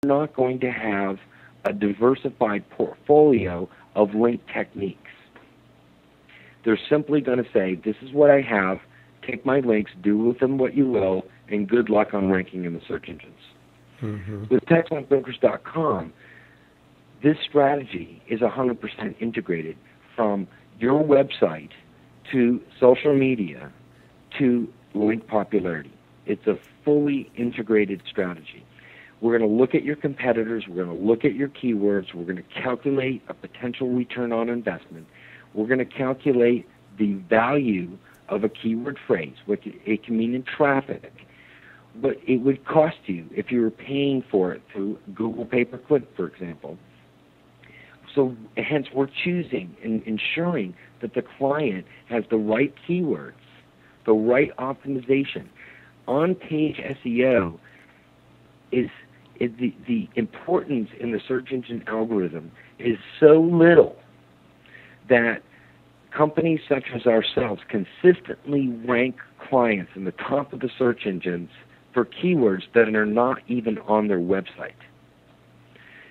not going to have a diversified portfolio of link techniques. They're simply going to say, this is what I have, take my links, do with them what you will, and good luck on ranking in the search engines. Mm-hmm. With TexLinkBrokers.com, this strategy is 100% integrated from your website to social media to link popularity. It's a fully integrated strategy. We're going to look at your competitors. We're going to look at your keywords. We're going to calculate a potential return on investment. We're going to calculate the value of a keyword phrase, what it can mean in traffic, what it would cost you if you were paying for it through Google pay-per-click, for example. So hence we're choosing and ensuring that the client has the right keywords, the right optimization. On-page SEO is the importance in the search engine algorithm is so little that companies such as ourselves consistently rank clients in the top of the search engines for keywords that are not even on their website.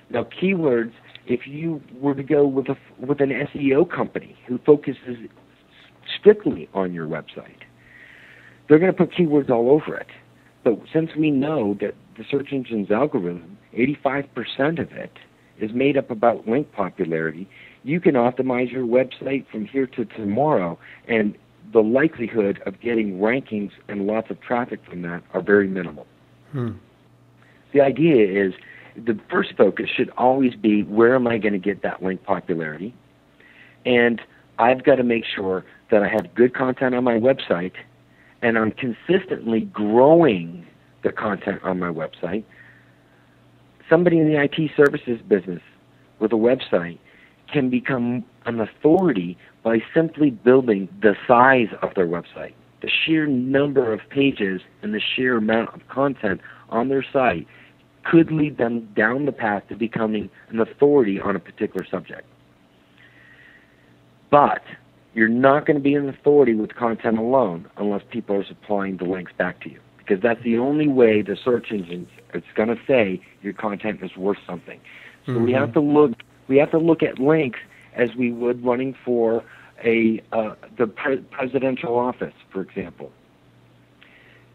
Now, keywords, if you were to go with an SEO company who focuses strictly on your website, they're going to put keywords all over it. But since we know that the search engine's algorithm, 85% of it is made up about link popularity, you can optimize your website from here to tomorrow, and the likelihood of getting rankings and lots of traffic from that are very minimal. The idea is the first focus should always be, where am I going to get that link popularity? And I've got to make sure that I have good content on my website, and I'm consistently growing the content on my website. Somebody in the IT services business with a website can become an authority by simply building the size of their website. The sheer number of pages and the sheer amount of content on their site could lead them down the path to becoming an authority on a particular subject. But you're not going to be an authority with content alone unless people are supplying the links back to you, because that's the only way the search engine is going to say your content is worth something. So we have to look at links as we would running for the presidential office, for example.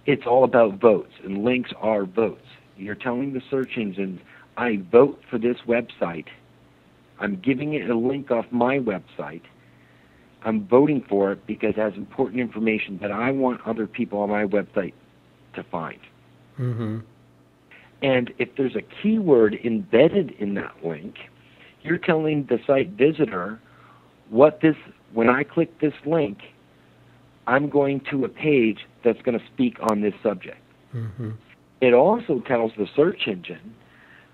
It's all about votes, and links are votes. You're telling the search engines, I vote for this website. I'm giving it a link off my website. I'm voting for it because it has important information that I want other people on my website to find. And if there's a keyword embedded in that link, you're telling the site visitor when I click this link, I'm going to a page that's going to speak on this subject. It also tells the search engine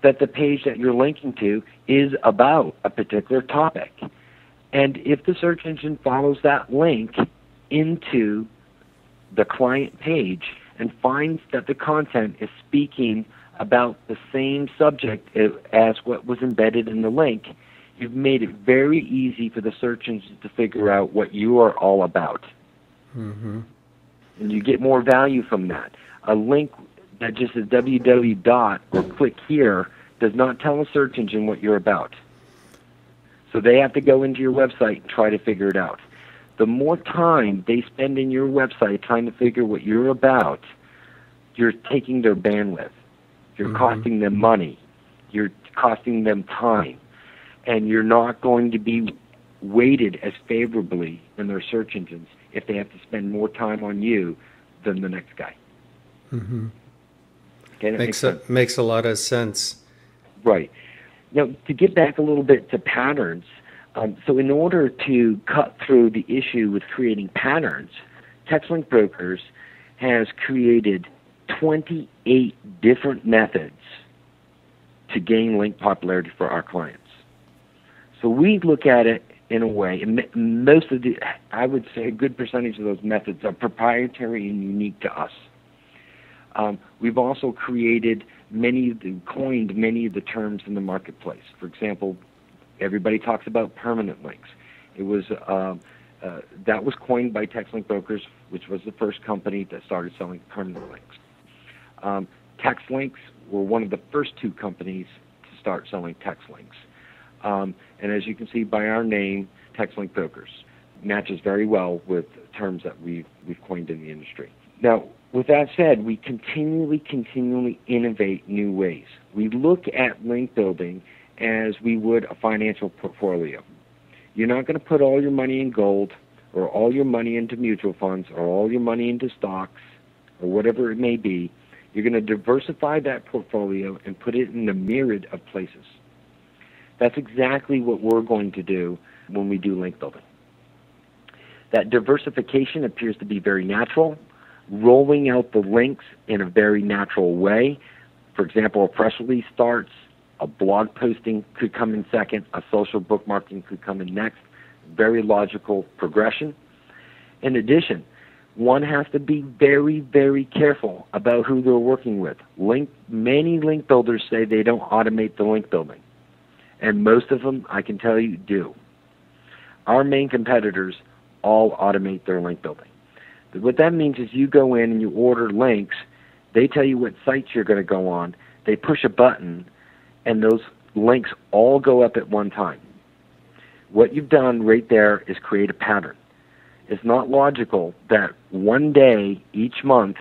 that the page that you're linking to is about a particular topic. And if the search engine follows that link into the client page and finds that the content is speaking about the same subject as what was embedded in the link, you've made it very easy for the search engine to figure out what you are all about. And you get more value from that. A link that just says www. or click here does not tell a search engine what you're about. So they have to go into your website and try to figure it out. The more time they spend in your website trying to figure what you're about, you're taking their bandwidth. You're costing them money. You're costing them time. And you're not going to be weighted as favorably in their search engines if they have to spend more time on you than the next guy. Okay, makes a lot of sense. Right. Now, to get back a little bit to patterns, so in order to cut through the issue with creating patterns, TexLinkBrokers has created 28 different methods to gain link popularity for our clients. So we look at it in a way, and most of I would say a good percentage of those methods are proprietary and unique to us. We've also coined many of the terms in the marketplace. For example, everybody talks about permanent links. It was that was coined by TexLinkBrokers, which was the first company that started selling permanent links. Text links were one of the first 2 companies to start selling text links. And as you can see by our name, TexLinkBrokers matches very well with terms that we've coined in the industry. Now, with that said, we continually innovate new ways. We look at link building as we would a financial portfolio. You're not going to put all your money in gold or all your money into mutual funds or all your money into stocks or whatever it may be. You're going to diversify that portfolio and put it in a myriad of places. That's exactly what we're going to do when we do link building. That diversification appears to be very natural, rolling out the links in a very natural way. For example, a press release starts, a blog posting could come in second, a social bookmarking could come in next. Very logical progression. In addition, one has to be very, very careful about who they're working with. Many link builders say they don't automate the link building, and most of them, I can tell you, do. Our main competitors all automate their link building. What that means is you go in and you order links, they tell you what sites you're going to go on, they push a button, and those links all go up at one time. What you've done right there is create a pattern. It's not logical that one day each month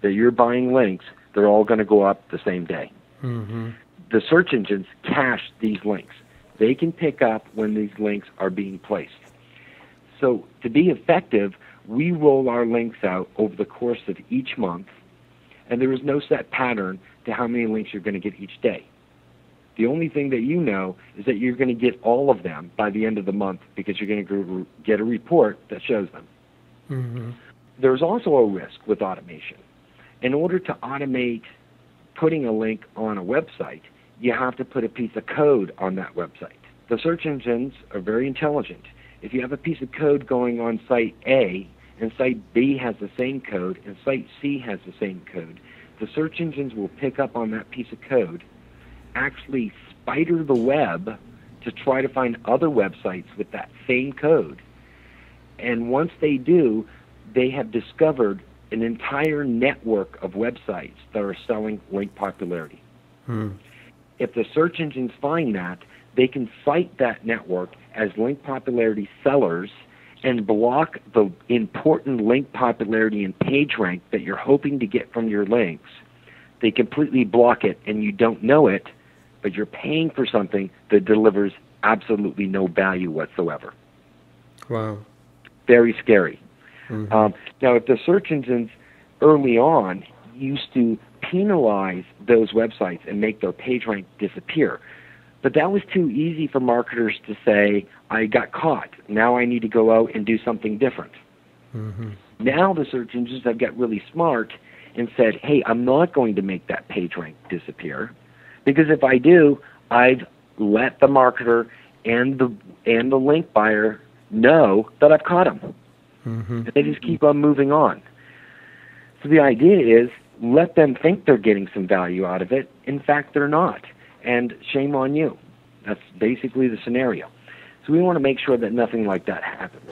that you're buying links, they're all going to go up the same day. Mm-hmm. The search engines cache these links. They can pick up when these links are being placed. So to be effective, we roll our links out over the course of each month, and there is no set pattern to how many links you're going to get each day. The only thing that you know is that you're going to get all of them by the end of the month because you're going to get a report that shows them. Mm-hmm. There's also a risk with automation. In order to automate putting a link on a website, you have to put a piece of code on that website. The search engines are very intelligent. If you have a piece of code going on site A and site B has the same code and site C has the same code, the search engines will pick up on that piece of code, actually spider the web to try to find other websites with that same code. And once they do, they have discovered an entire network of websites that are selling link popularity. If the search engines find that, they can cite that network as link popularity sellers and block the important link popularity and page rank that you're hoping to get from your links. They completely block it and you don't know it, but you're paying for something that delivers absolutely no value whatsoever. Wow. Very scary. Mm-hmm. Now, if the search engines early on used to penalize those websites and make their page rank disappear, but that was too easy for marketers to say, I got caught. Now I need to go out and do something different. Mm-hmm. Now the search engines have got really smart and said, hey, I'm not going to make that page rank disappear, because if I do, I've let the marketer and the link buyer know that I've caught them. Mm-hmm. And they just keep on moving on. So the idea is let them think they're getting some value out of it. In fact, they're not. And shame on you. That's basically the scenario. So we want to make sure that nothing like that happens.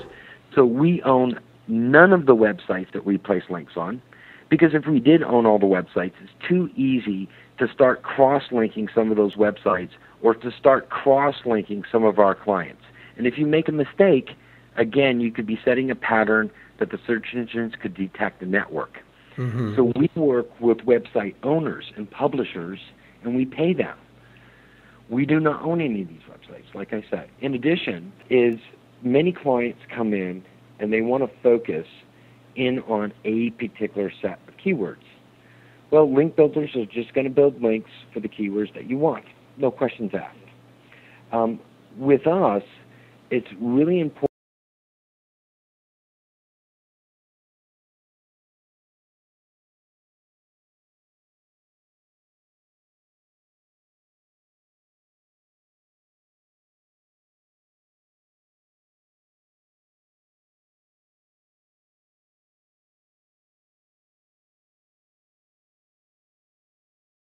So we own none of the websites that we place links on, because if we did own all the websites, it's too easy to start cross-linking some of those websites or to start cross-linking some of our clients. And if you make a mistake, again, you could be setting a pattern that the search engines could detect the network. Mm-hmm. So we work with website owners and publishers, and we pay them. We do not own any of these websites, like I said. In addition, is many clients come in and they want to focus in on a particular set of keywords. Well, link builders are just going to build links for the keywords that you want. No questions asked. With us, it's really important